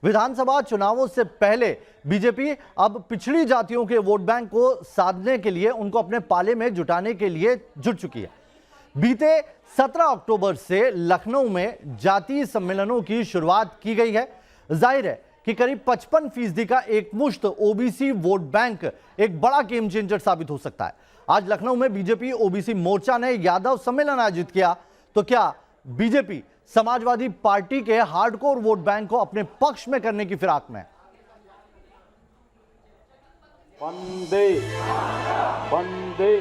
विधानसभा चुनावों से पहले बीजेपी अब पिछड़ी जातियों के वोट बैंक को साधने के लिए, उनको अपने पाले में जुटाने के लिए जुट चुकी है। बीते 17 अक्टूबर से लखनऊ में जातीय सम्मेलनों की शुरुआत की गई है। जाहिर है कि करीब 55% का एकमुश्त ओबीसी वोट बैंक एक बड़ा गेम चेंजर साबित हो सकता है। आज लखनऊ में बीजेपी ओबीसी मोर्चा ने यादव सम्मेलन आयोजित किया, तो क्या बीजेपी समाजवादी पार्टी के हार्डकोर वोट बैंक को अपने पक्ष में करने की फिराक में? वंदे वंदे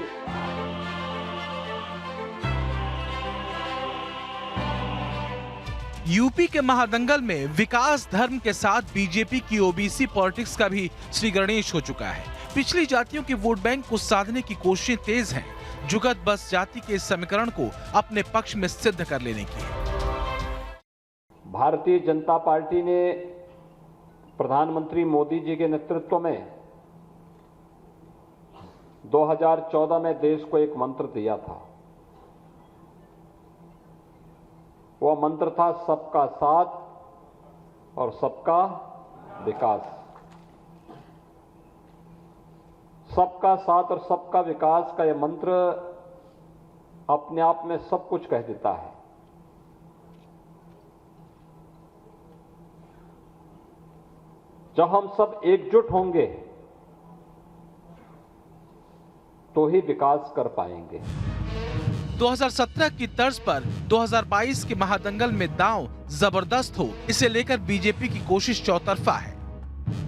यूपी के महादंगल में विकास धर्म के साथ बीजेपी की ओबीसी पॉलिटिक्स का भी श्री गणेश हो चुका है। पिछली जातियों के वोट बैंक को साधने की कोशिशें तेज हैं। जुगत बस जाति के इस समीकरण को अपने पक्ष में सिद्ध कर लेने की है। भारतीय जनता पार्टी ने प्रधानमंत्री मोदी जी के नेतृत्व में 2014 में देश को एक मंत्र दिया था। वह मंत्र था सबका साथ और सबका विकास। सबका साथ और सबका विकास का यह मंत्र अपने आप में सब कुछ कह देता है। जब हम सब एकजुट होंगे तो ही विकास कर पाएंगे। 2017 की तर्ज पर 2022 के महादंगल में दांव जबरदस्त हो, इसे लेकर बीजेपी की कोशिश चौतरफा है।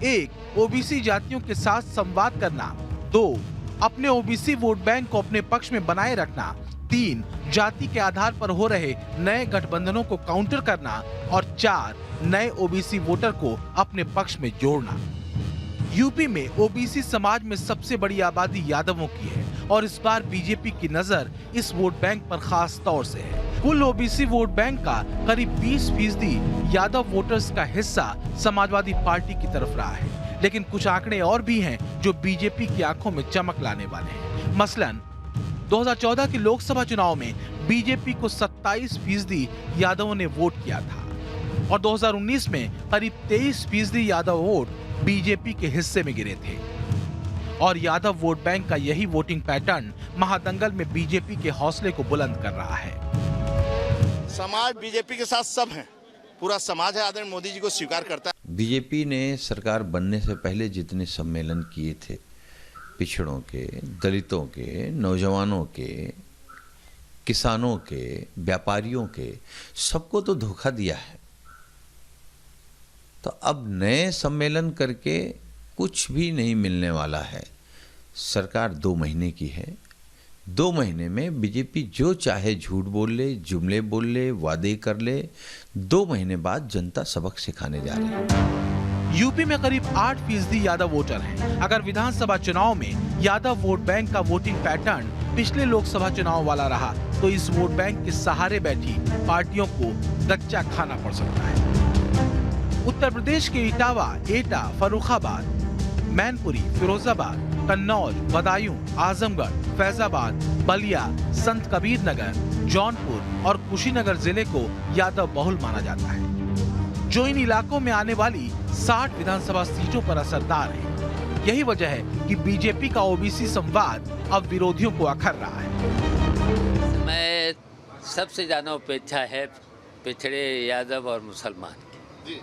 1. ओबीसी जातियों के साथ संवाद करना। 2. अपने ओबीसी वोट बैंक को अपने पक्ष में बनाए रखना। 3. जाति के आधार पर हो रहे नए गठबंधनों को काउंटर करना। और 4. नए ओबीसी वोटर को अपने पक्ष में जोड़ना। यूपी में ओबीसी समाज में सबसे बड़ी आबादी यादवों की है और इस बार बीजेपी की नजर इस वोट बैंक पर खास तौर से है। कुल ओबीसी वोट बैंक का करीब 20% यादव वोटर्स का हिस्सा समाजवादी पार्टी की तरफ रहा है, लेकिन कुछ आंकड़े और भी हैं जो बीजेपी की आंखों में चमक लाने वाले हैं। मसलन 2014 के लोकसभा चुनाव में बीजेपी को 27% यादवों ने वोट किया था और 2019 में करीब 23% यादव वोट बीजेपी के हिस्से में गिरे थे। और यादव वोट बैंक का यही वोटिंग पैटर्न महादंगल में बीजेपी के हौसले को बुलंद कर रहा है। समाज बीजेपी के साथ सब है, पूरा समाज है आदरणीय मोदी जी को स्वीकार करता है। बीजेपी ने सरकार बनने से पहले जितने सम्मेलन किए थे, पिछड़ों के, दलितों के, नौजवानों के, किसानों के, व्यापारियों के, सबको तो धोखा दिया है। तो अब नए सम्मेलन करके कुछ भी नहीं मिलने वाला है। सरकार 2 महीने की है। 2 महीने में बीजेपी जो चाहे झूठ बोल ले, जुमले बोल ले, वादे कर ले। 2 महीने बाद जनता सबक सिखाने जा रही है। यूपी में करीब 8% यादव वोटर हैं। अगर विधानसभा चुनाव में यादव वोट बैंक का वोटिंग पैटर्न पिछले लोकसभा चुनाव वाला रहा तो इस वोट बैंक के सहारे बैठी पार्टियों को गच्चा खाना पड़ सकता है। उत्तर प्रदेश के इटावा, एटा, फर्रुखाबाद, मैनपुरी, फिरोजाबाद, कन्नौज, बदायूं, आजमगढ़, फैजाबाद, बलिया, संत कबीर नगर, जौनपुर और कुशीनगर जिले को यादव बहुल माना जाता है, जो इन इलाकों में आने वाली 60 विधानसभा सीटों पर असरदार है। यही वजह है कि बीजेपी का ओबीसी संवाद अब विरोधियों को अखर रहा है। मैं सबसे ज्यादा उपेक्षा है पिछड़े यादव और मुसलमान की।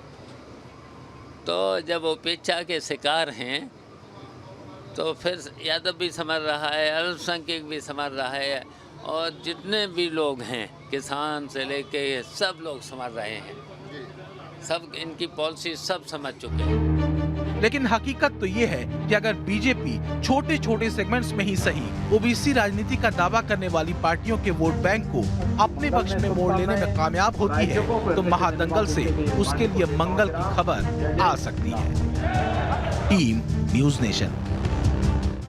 तो जब उपेक्षा के शिकार हैं तो फिर यादव भी समझ रहा है, अल्पसंख्यक भी समझ रहा है और जितने भी लोग हैं किसान से लेके सब लोग समझ रहे हैं। सब इनकी पॉलिसी सब समझ चुके हैं। लेकिन हकीकत तो ये है कि अगर बीजेपी छोटे छोटे सेगमेंट्स में ही सही ओबीसी राजनीति का दावा करने वाली पार्टियों के वोट बैंक को अपने पक्ष में मोड़ लेने में कामयाब होती है तो महादंगल से उसके लिए मंगल की खबर आ सकती है। Team news nation.